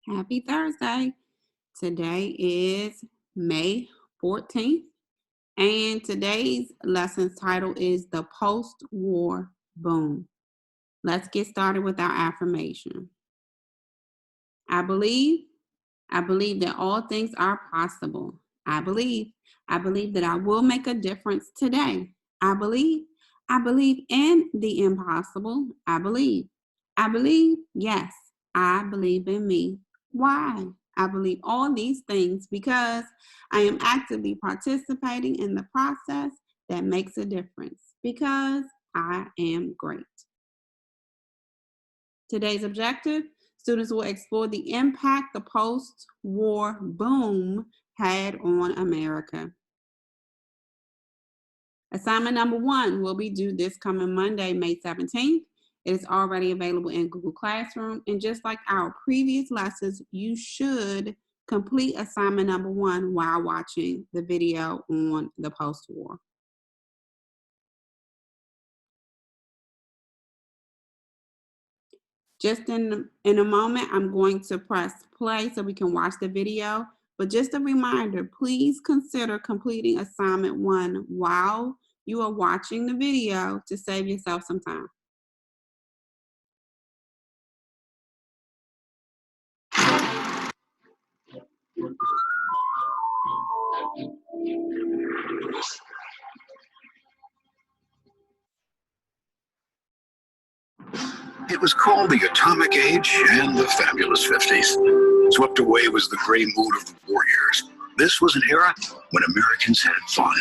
Happy Thursday. Today is May 14th, and today's lesson's title is The Post-War Boom. Let's get started with our affirmation. I believe, I believe that all things are possible. I believe that I will make a difference today. I believe in the impossible. I believe, yes, I believe in me. Why? I believe all these things because I am actively participating in the process that makes a difference because I am great. Today's objective, students will explore the impact the post-war boom had on America. Assignment number 1 will be due this coming Monday, May 17th. It is already available in Google Classroom, and just like our previous lessons, you should complete assignment number 1 while watching the video on the post-war. Just in a moment, I'm going to press play so we can watch the video. But just a reminder, please consider completing assignment 1 while you are watching the video to save yourself some time. It was called the Atomic Age and the Fabulous 50s. Swept away was the gray mood of the war years. This was an era when Americans had fun.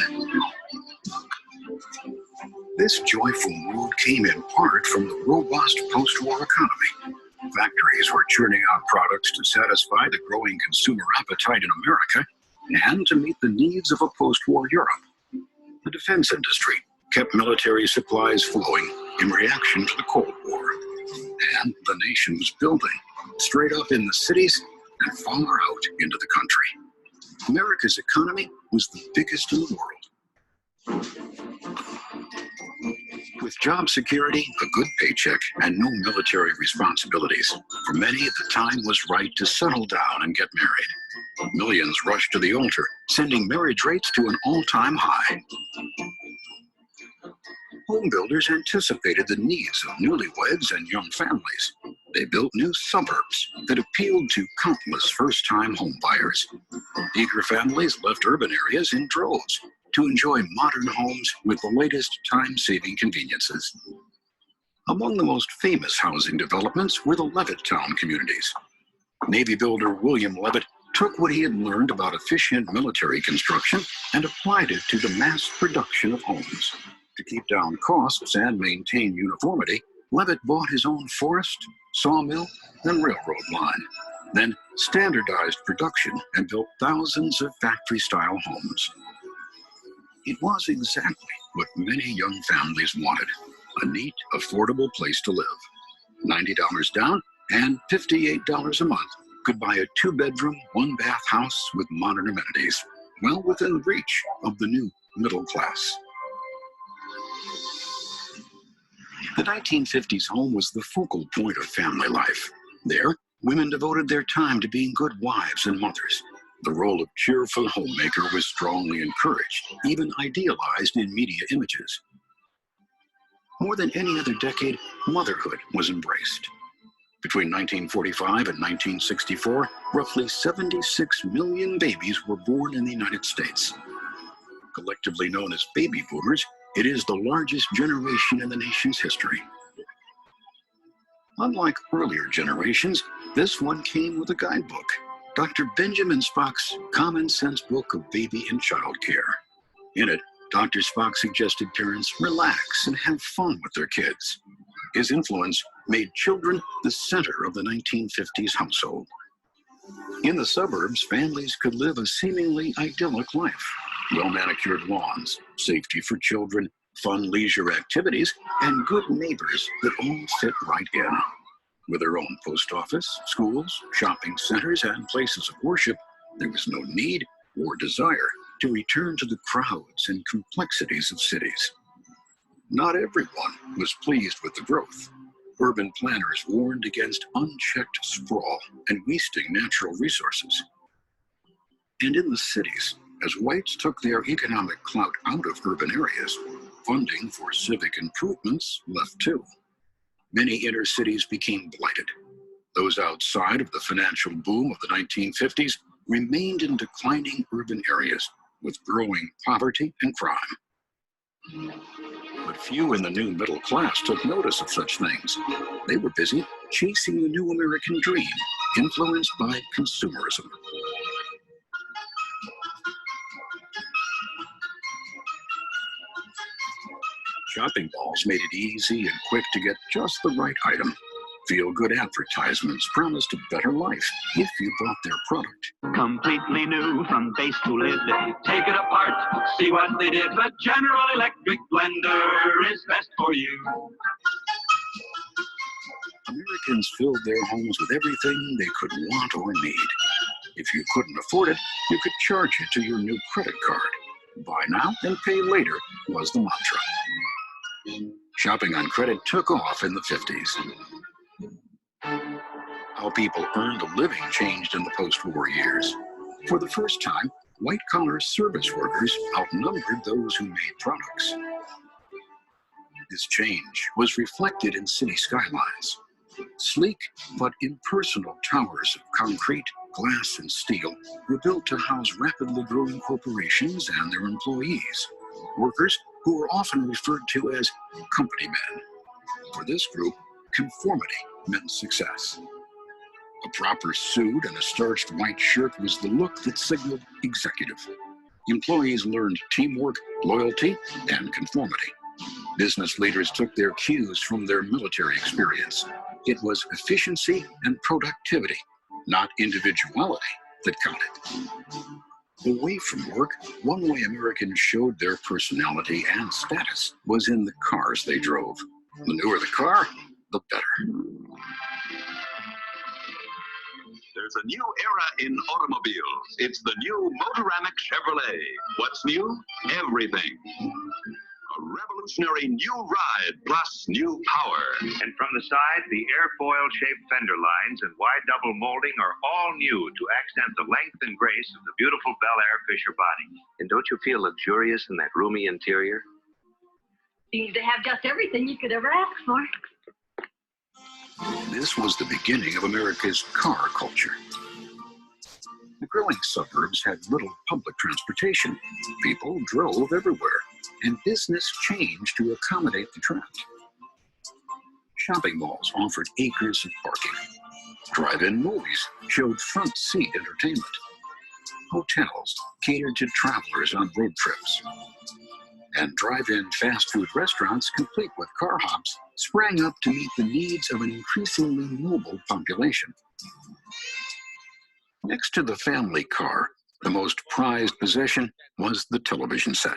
This joyful mood came in part from the robust post-war economy. Factories were churning out products to satisfy the growing consumer appetite in America and to meet the needs of a post-war Europe. The defense industry kept military supplies flowing in reaction to the Cold War. And the nation was building, straight up in the cities and far out into the country. America's economy was the biggest in the world. With job security, a good paycheck, and no military responsibilities, for many the time was right to settle down and get married. Millions rushed to the altar, sending marriage rates to an all-time high. Home builders anticipated the needs of newlyweds and young families. They built new suburbs that appealed to countless first-time homebuyers. Eager families left urban areas in droves to enjoy modern homes with the latest time-saving conveniences. Among the most famous housing developments were the Levittown communities. Navy builder William Levitt took what he had learned about efficient military construction and applied it to the mass production of homes. To keep down costs and maintain uniformity, Levitt bought his own forest, sawmill, and railroad line, then standardized production and built thousands of factory-style homes. It was exactly what many young families wanted, a neat, affordable place to live. $90 down and $58 a month could buy a 2-bedroom, 1-bath house with modern amenities, well within reach of the new middle class. The 1950s home was the focal point of family life. There, women devoted their time to being good wives and mothers. The role of cheerful homemaker was strongly encouraged, even idealized in media images. More than any other decade, motherhood was embraced. Between 1945 and 1964, roughly 76 million babies were born in the United States. Collectively known as baby boomers, it is the largest generation in the nation's history. Unlike earlier generations, this one came with a guidebook, Dr. Benjamin Spock's Common Sense Book of Baby and Child Care. In it, Dr. Spock suggested parents relax and have fun with their kids. His influence made children the center of the 1950s household. In the suburbs, families could live a seemingly idyllic life. Well-manicured lawns, safety for children, fun leisure activities, and good neighbors that all fit right in. With their own post office, schools, shopping centers, and places of worship, there was no need or desire to return to the crowds and complexities of cities. Not everyone was pleased with the growth. urban planners warned against unchecked sprawl and wasting natural resources. And in the cities, as whites took their economic clout out of urban areas, funding for civic improvements left too. Many inner cities became blighted. Those outside of the financial boom of the 1950s remained in declining urban areas with growing poverty and crime. But few in the new middle class took notice of such things. They were busy chasing the new American dream, influenced by consumerism. Shopping malls made it easy and quick to get just the right item. Feel-good advertisements promised a better life if you bought their product. Completely new from base to lid. Take it apart, see what they did. The General Electric blender is best for you. Americans filled their homes with everything they could want or need. If you couldn't afford it, you could charge it to your new credit card. Buy now and pay later was the mantra. Shopping on credit took off in the 50s. How people earned a living changed in the post-war years. For the first time, white-collar service workers outnumbered those who made products. This change was reflected in city skylines. Sleek but impersonal towers of concrete, glass, and steel were built to house rapidly growing corporations and their employees, workers who were often referred to as company men. For this group, conformity meant success. A proper suit and a starched white shirt was the look that signaled executive. Employees learned teamwork, loyalty, and conformity. Business leaders took their cues from their military experience. It was efficiency and productivity, not individuality, that counted. Away from work, one way Americans showed their personality and status was in the cars they drove. The newer the car, the better. There's a new era in automobiles. It's the new Motoramic Chevrolet. What's new? Everything. A revolutionary new ride plus new power. And from the side, the airfoil-shaped fender lines and wide double molding are all new to accent the length and grace of the beautiful Bel Air Fisher body. And don't you feel luxurious in that roomy interior? Seems to have just everything you could ever ask for. This was the beginning of America's car culture. The growing suburbs had little public transportation. People drove everywhere, and business changed to accommodate the trend. Shopping malls offered acres of parking. Drive-in movies showed front seat entertainment. Hotels catered to travelers on road trips. And drive-in fast food restaurants, complete with car hops, sprang up to meet the needs of an increasingly mobile population. Next to the family car, the most prized possession was the television set.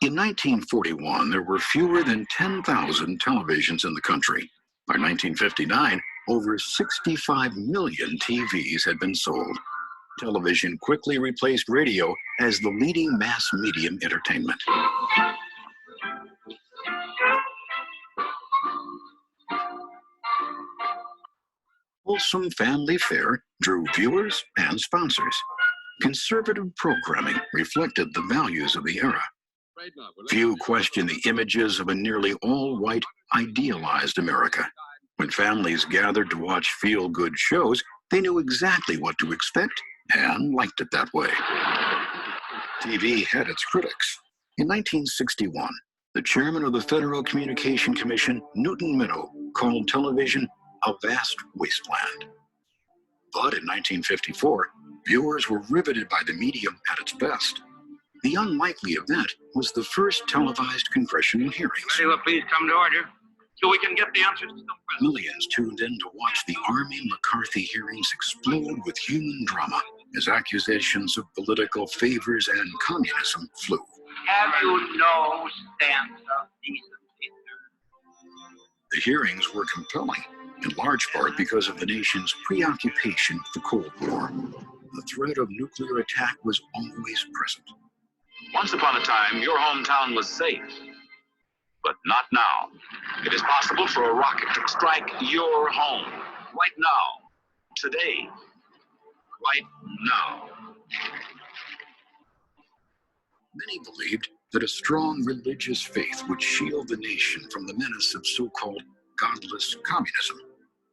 In 1941, there were fewer than 10,000 televisions in the country. By 1959, over 65 million TVs had been sold. Television quickly replaced radio as the leading mass medium entertainment. Wholesome family fare drew viewers and sponsors. Conservative programming reflected the values of the era. Few questioned the images of a nearly all-white, idealized America. When families gathered to watch feel-good shows, they knew exactly what to expect and liked it that way. TV had its critics. In 1961, the chairman of the Federal Communication Commission, Newton Minow, called television a vast wasteland. But in 1954, viewers were riveted by the medium at its best. The unlikely event was the first televised congressional hearings. Ready, will please come to order so we can get the answers to some questions. Millions tuned in to watch the Army-McCarthy hearings explode with human drama as accusations of political favors and communism flew. Have you no sense of decency, sir? The hearings were compelling, in large part because of the nation's preoccupation with the Cold War. The threat of nuclear attack was always present. Once upon a time, your hometown was safe. but not now. It is possible for a rocket to strike your home right now, today, right now. Many believed that a strong religious faith would shield the nation from the menace of so-called godless communism.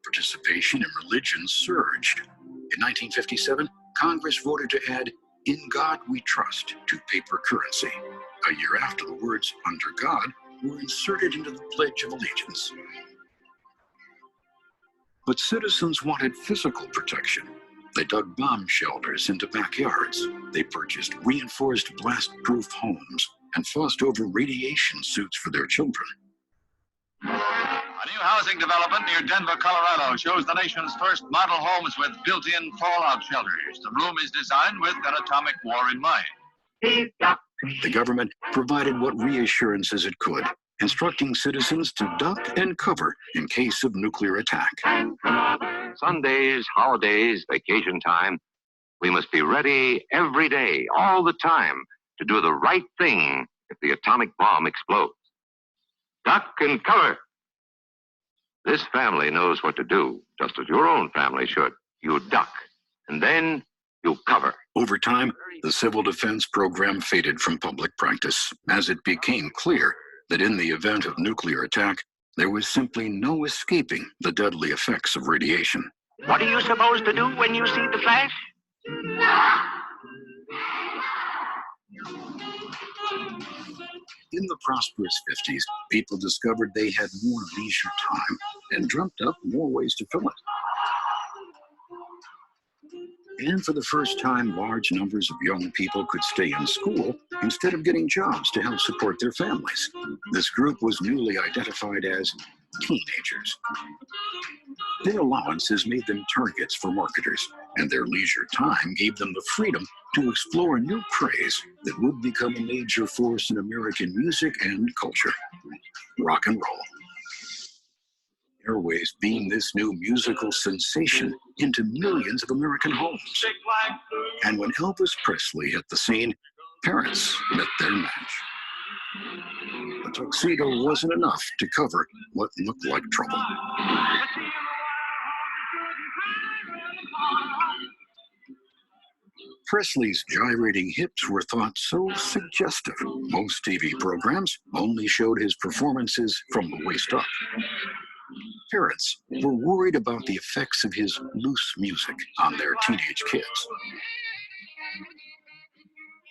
Participation in religion surged. In 1957, Congress voted to add "In God We Trust" to paper currency. A year after, the words "Under God" were inserted into the Pledge of Allegiance. But citizens wanted physical protection. They dug bomb shelters into backyards. They purchased reinforced blast-proof homes and fussed over radiation suits for their children. A new housing development near Denver, Colorado shows the nation's first model homes with built-in fallout shelters. The room is designed with an atomic war in mind. The government provided what reassurances it could, instructing citizens to duck and cover in case of nuclear attack. Sundays, holidays, vacation time, we must be ready every day, all the time, to do the right thing if the atomic bomb explodes. Duck and cover. This family knows what to do, just as your own family should. You duck, and then you cover. Over time, the civil defense program faded from public practice as it became clear that in the event of nuclear attack, there was simply no escaping the deadly effects of radiation. What are you supposed to do when you see the flash? In the prosperous 50s, people discovered they had more leisure time and dreamt up more ways to fill it. And for the first time, large numbers of young people could stay in school instead of getting jobs to help support their families. This group was newly identified as teenagers. Their allowances made them targets for marketers, and their leisure time gave them the freedom to explore a new craze that would become a major force in American music and culture: rock and roll. Airways beamed this new musical sensation into millions of American homes. And when Elvis Presley hit the scene, parents met their match. The tuxedo wasn't enough to cover what looked like trouble. Presley's gyrating hips were thought so suggestive. Most TV programs only showed his performances from the waist up. Parents were worried about the effects of his loose music on their teenage kids.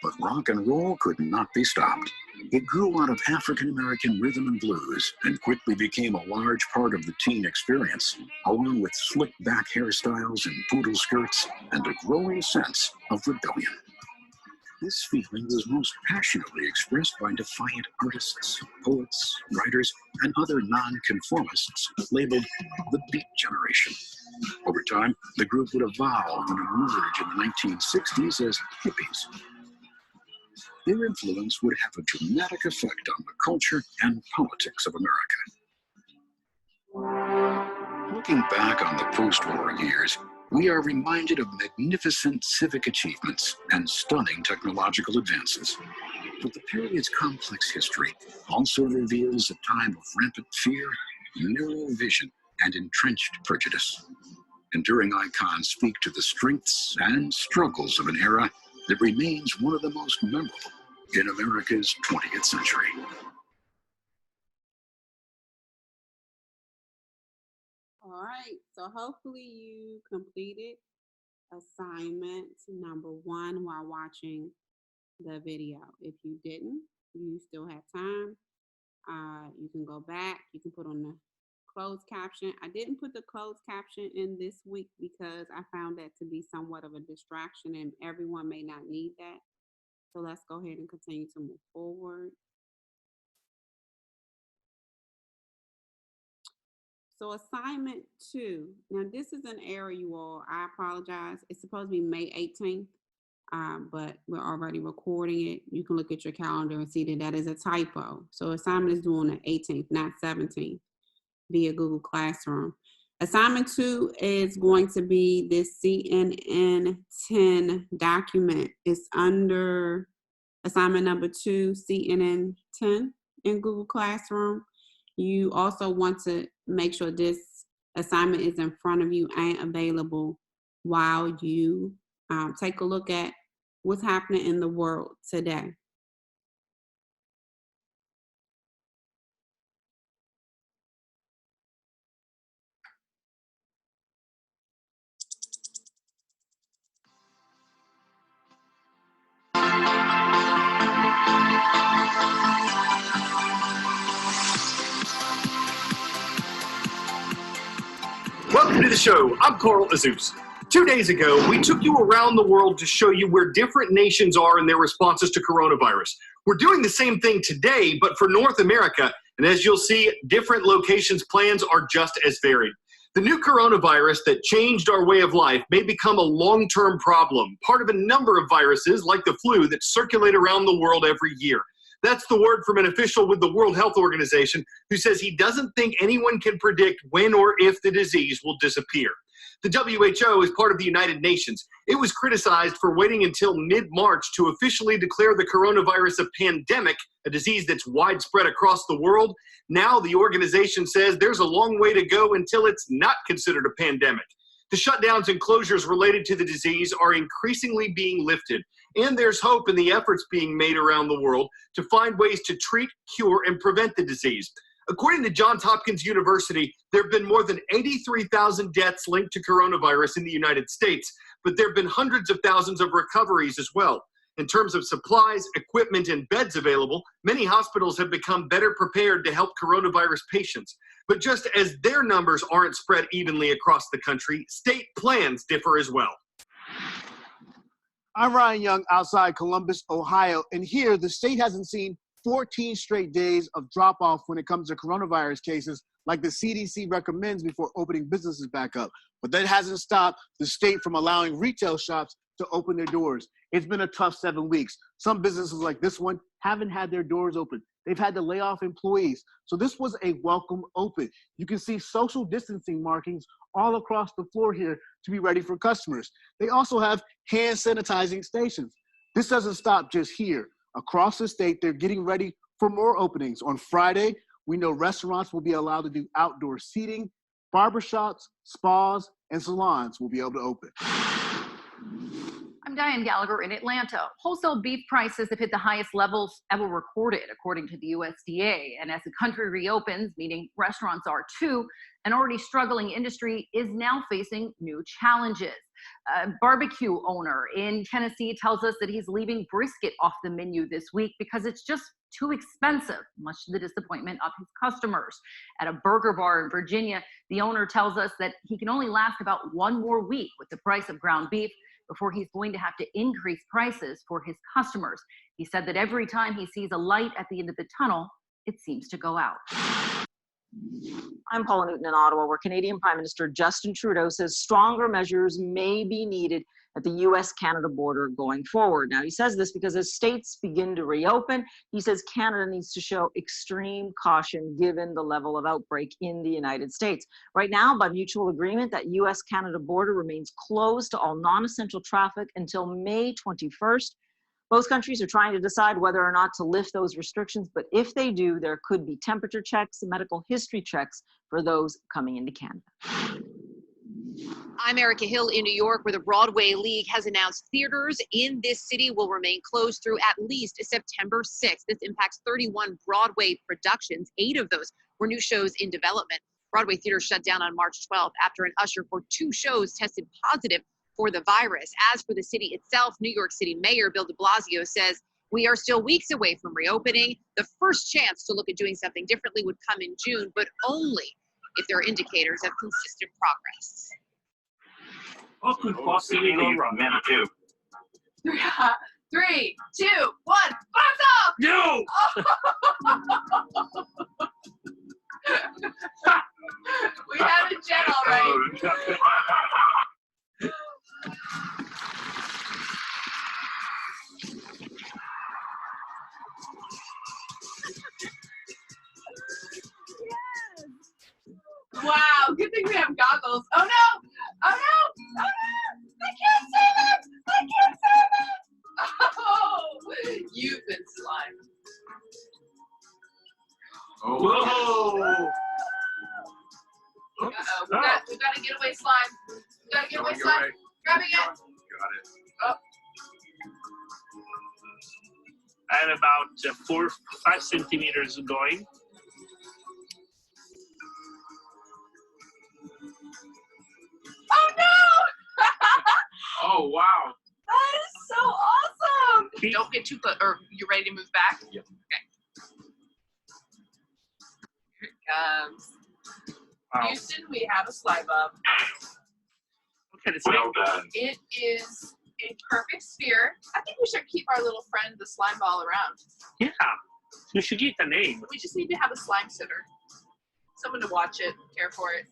But rock and roll could not be stopped. It grew out of African-American rhythm and blues and quickly became a large part of the teen experience, along with slick-back hairstyles and poodle skirts and a growing sense of rebellion. This feeling was most passionately expressed by defiant artists, poets, writers, and other nonconformists labeled the Beat Generation. Over time, the group would evolve and emerge in the 1960s as hippies. Their influence would have a dramatic effect on the culture and politics of America. Looking back on the post-war years, we are reminded of magnificent civic achievements and stunning technological advances. But the period's complex history also reveals a time of rampant fear, narrow vision, and entrenched prejudice. Enduring icons speak to the strengths and struggles of an era that remains one of the most memorable in America's 20th century. All right, so hopefully you completed assignment number 1 while watching the video. If you didn't, you still have time. You can go back. You can put on the closed caption. I didn't put the closed caption in this week because I found that to be somewhat of a distraction and everyone may not need that. So let's go ahead and continue to move forward. So assignment 2. Now this is an error, you all. I apologize. It's supposed to be May 18th, but we're already recording it. You can look at your calendar and see that that is a typo. So assignment is due on the 18th, not 17th, via Google Classroom. Assignment 2 is going to be this CNN 10 document. It's under assignment number 2, CNN 10. in Google Classroom. You also want to make sure this assignment is in front of you and available while you take a look at what's happening in the world today. Welcome to the show. I'm Carl Azus. 2 days ago, we took you around the world to show you where different nations are in their responses to coronavirus. We're doing the same thing today, but for North America, and as you'll see, different locations' plans are just as varied. The new coronavirus that changed our way of life may become a long-term problem, part of a number of viruses like the flu that circulate around the world every year. That's the word from an official with the World Health Organization who says he doesn't think anyone can predict when or if the disease will disappear. The WHO is part of the United Nations. It was criticized for waiting until mid-March to officially declare the coronavirus a pandemic, a disease that's widespread across the world. Now the organization says there's a long way to go until it's not considered a pandemic. The shutdowns and closures related to the disease are increasingly being lifted, and there's hope in the efforts being made around the world to find ways to treat, cure, and prevent the disease. According to Johns Hopkins University, there have been more than 83,000 deaths linked to coronavirus in the United States, but there have been hundreds of thousands of recoveries as well. In terms of supplies, equipment, and beds available, many hospitals have become better prepared to help coronavirus patients. But just as their numbers aren't spread evenly across the country, state plans differ as well. I'm Ryan Young outside Columbus, Ohio, and here the state hasn't seen 14 straight days of drop-off when it comes to coronavirus cases like the CDC recommends before opening businesses back up. But that hasn't stopped the state from allowing retail shops to open their doors. It's been a tough 7 weeks. Some businesses like this one haven't had their doors open. They've had to lay off employees. So this was a welcome open. You can see social distancing markings all across the floor here to be ready for customers. They also have hand sanitizing stations. This doesn't stop just here. Across the state, they're getting ready for more openings. On Friday, we know restaurants will be allowed to do outdoor seating. Barbershops, spas, and salons will be able to open. I'm Diane Gallagher in Atlanta. Wholesale beef prices have hit the highest levels ever recorded, according to the USDA. And as the country reopens, meaning restaurants are too, an already struggling industry is now facing new challenges. A barbecue owner in Tennessee tells us that he's leaving brisket off the menu this week because it's just too expensive, much to the disappointment of his customers. At a burger bar in Virginia, the owner tells us that he can only last about one more week with the price of ground beef before he's going to have to increase prices for his customers. He said that every time he sees a light at the end of the tunnel, it seems to go out. I'm Paula Newton in Ottawa, where Canadian Prime Minister Justin Trudeau says stronger measures may be needed at the US-Canada border going forward. Now, he says this because as states begin to reopen, he says Canada needs to show extreme caution given the level of outbreak in the United States. Right now, by mutual agreement, that US-Canada border remains closed to all non-essential traffic until May 21st. Both countries are trying to decide whether or not to lift those restrictions, but if they do, there could be temperature checks and medical history checks for those coming into Canada. I'm Erica Hill in New York, where the Broadway League has announced theaters in this city will remain closed through at least September 6th. This impacts 31 Broadway productions. 8 of those were new shows in development. Broadway theaters shut down on March 12th after an usher for 2 shows tested positive for the virus. As for the city itself, New York City Mayor Bill de Blasio says we are still weeks away from reopening. The first chance to look at doing something differently would come in June, but only if there are indicators of consistent progress. Welcome to Boston Legal Run, man, too. 3, 2, 1, box off! No! We have a jet, all right. Wow, good thing we have goggles. Oh no! Oh no! Oh no! I can't say that! I can't say that! Oh, you've been slimed. my son. right. Grabbing it. Got it. Oh. I'm about 4-5 centimeters going. Oh no! Oh, wow. That is so awesome! Don't get too close. Or you ready to move back? Yep. Okay. Here it comes. Wow. Houston, we have a slime bum. What kind of snake? Well done. It is a perfect sphere. I think we should keep our little friend, the slime ball, around. Yeah. You should get the name. We just need to have a slime sitter. Someone to watch it, care for it.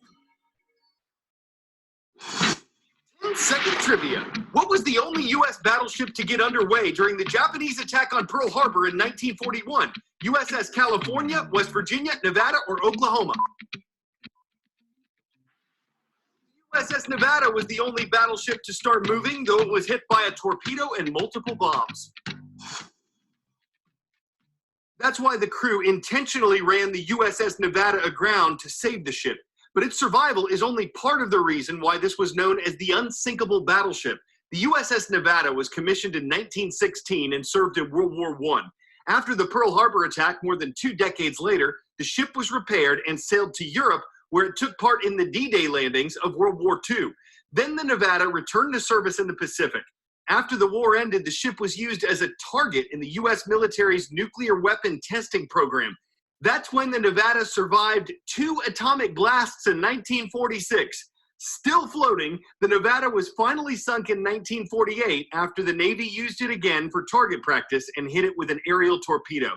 10-second trivia. What was the only U.S. battleship to get underway during the Japanese attack on Pearl Harbor in 1941? USS California, West Virginia, Nevada, or Oklahoma? USS Nevada was the only battleship to start moving, though it was hit by a torpedo and multiple bombs. That's why the crew intentionally ran the USS Nevada aground to save the ship. But its survival is only part of the reason why this was known as the unsinkable battleship. The USS Nevada was commissioned in 1916 and served in World War I. After the Pearl Harbor attack more than 2 decades later, the ship was repaired and sailed to Europe, where it took part in the D-Day landings of World War II. Then the Nevada returned to service in the Pacific. After the war ended, the ship was used as a target in the U.S. military's nuclear weapon testing program. That's when the Nevada survived 2 atomic blasts in 1946. Still floating, the Nevada was finally sunk in 1948 after the Navy used it again for target practice and hit it with an aerial torpedo.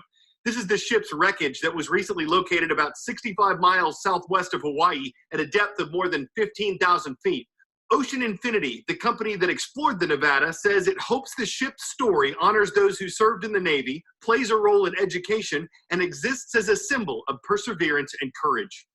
This is the ship's wreckage that was recently located about 65 miles southwest of Hawaii at a depth of more than 15,000 feet. Ocean Infinity, the company that explored the Nevada, says it hopes the ship's story honors those who served in the Navy, plays a role in education, and exists as a symbol of perseverance and courage.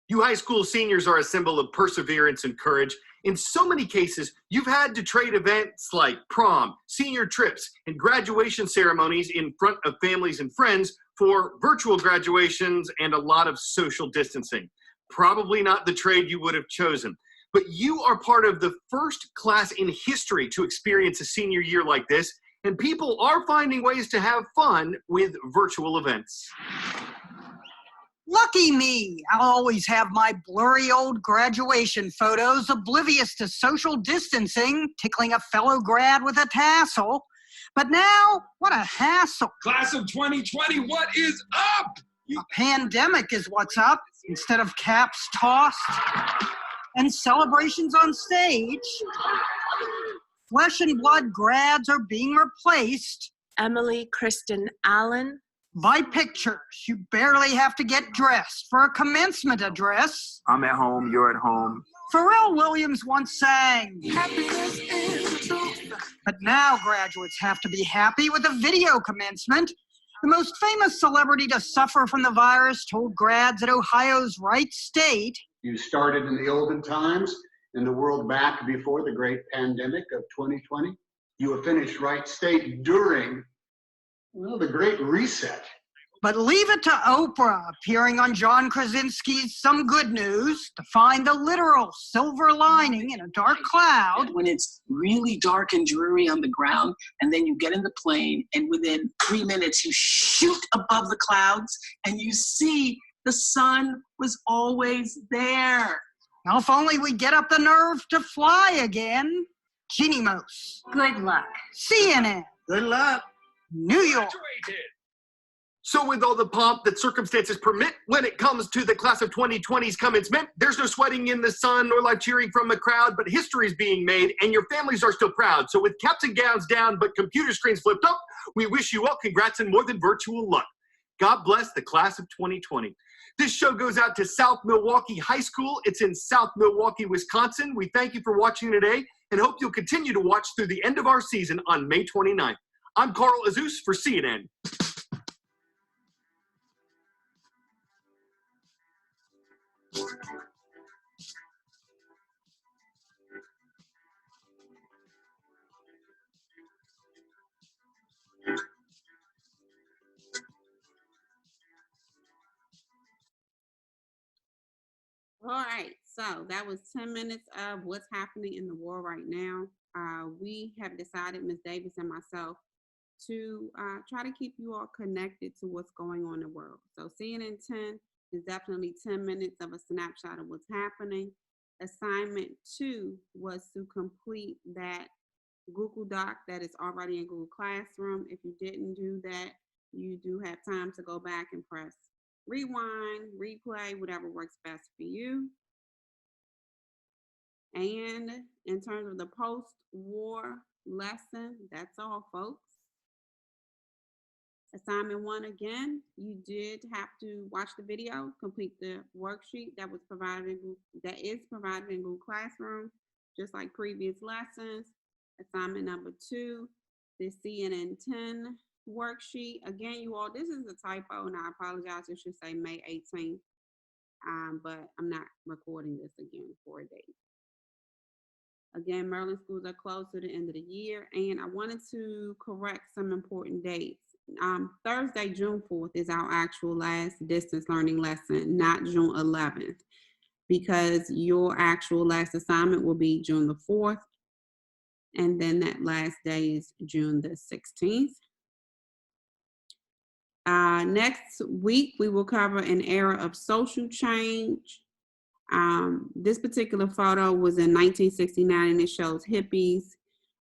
You high school seniors are a symbol of perseverance and courage. In so many cases, you've had to trade events like prom, senior trips, and graduation ceremonies in front of families and friends for virtual graduations and a lot of social distancing. Probably not the trade you would have chosen, but you are part of the first class in history to experience a senior year like this, and people are finding ways to have fun with virtual events. Lucky me, I'll always have my blurry old graduation photos oblivious to social distancing, tickling a fellow grad with a tassel. But now, what a hassle. Class of 2020, what is up? A pandemic is what's up, instead of caps tossed and celebrations on stage. Flesh and blood grads are being replaced. Emily Kristen Allen. By pictures. You barely have to get dressed for a commencement address. I'm at home, you're at home. Pharrell Williams once sang, "Happiness is the truth." But now graduates have to be happy with a video commencement. The most famous celebrity to suffer from the virus told grads at Ohio's Wright State, "You started in the olden times, in the world back before the great pandemic of 2020. You have finished Wright State during, well, the Great Reset." But leave it to Oprah, appearing on John Krasinski's Some Good News, to find the literal silver lining in a dark cloud. When it's really dark and dreary on the ground, and then you get in the plane, and within 3 minutes you shoot above the clouds, and you see the sun was always there. Now, if only we get up the nerve to fly again. Jeannie Mose. Good luck. CNN. Good luck. New York. So with all the pomp that circumstances permit when it comes to the class of 2020's commencement, there's no sweating in the sun nor live cheering from a crowd, but history is being made and your families are still proud. So with caps and gowns down but computer screens flipped up, we wish you all congrats and more than virtual luck. God bless the class of 2020. This show goes out to South Milwaukee High School. It's in South Milwaukee, Wisconsin. We thank you for watching today and hope you'll continue to watch through the end of our season on May 29th. I'm Carl Azus for CNN. All right, so that was 10 minutes of what's happening in the world right now. We have decided, Ms. Davis and myself, to try to keep you all connected to what's going on in the world. So CNN 10 is definitely 10 minutes of a snapshot of what's happening. Assignment 2 was to complete that Google Doc that is already in Google Classroom. If you didn't do that, you do have time to go back and press rewind, replay, whatever works best for you. And in terms of the post-war lesson, that's all, folks. Assignment 1, again, you did have to watch the video, complete the worksheet that is provided in Google Classroom, just like previous lessons. Assignment number 2, the CNN 10 worksheet. Again, you all, this is a typo, and I apologize. It should say May 18th, but I'm not recording this again for a date. Again, Maryland schools are closed to the end of the year, and I wanted to correct some important dates. Thursday, June 4th is our actual last distance learning lesson, not June 11th, because your actual last assignment will be June the 4th, and then that last day is June the 16th. Next week, we will cover an era of social change. This particular photo was in 1969, and it shows hippies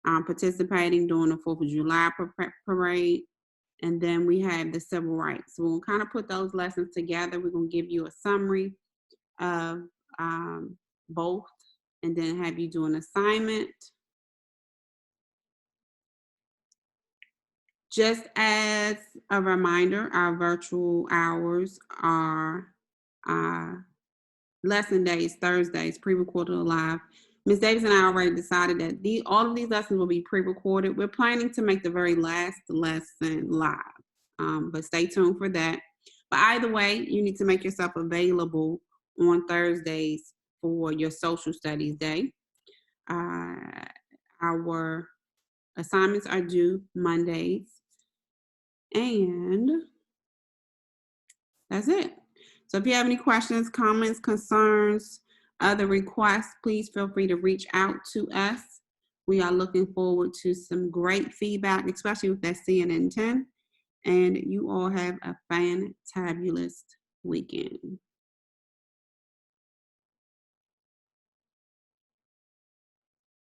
participating during the 4th of July parade. And then we have the civil rights. So we'll kind of put those lessons together. We're going to give you a summary of both, and then have you do an assignment. Just as a reminder, our virtual hours are lesson days, Thursdays, pre-recorded or live. Ms. Davis and I already decided that all of these lessons will be pre-recorded. We're planning to make the very last lesson live, but stay tuned for that. But either way, you need to make yourself available on Thursdays for your social studies day. Our assignments are due Mondays, and that's it. So if you have any questions, comments, concerns, other requests, please feel free to reach out to us. We are looking forward to some great feedback, especially with that CNN 10. And you all have a fantabulous weekend.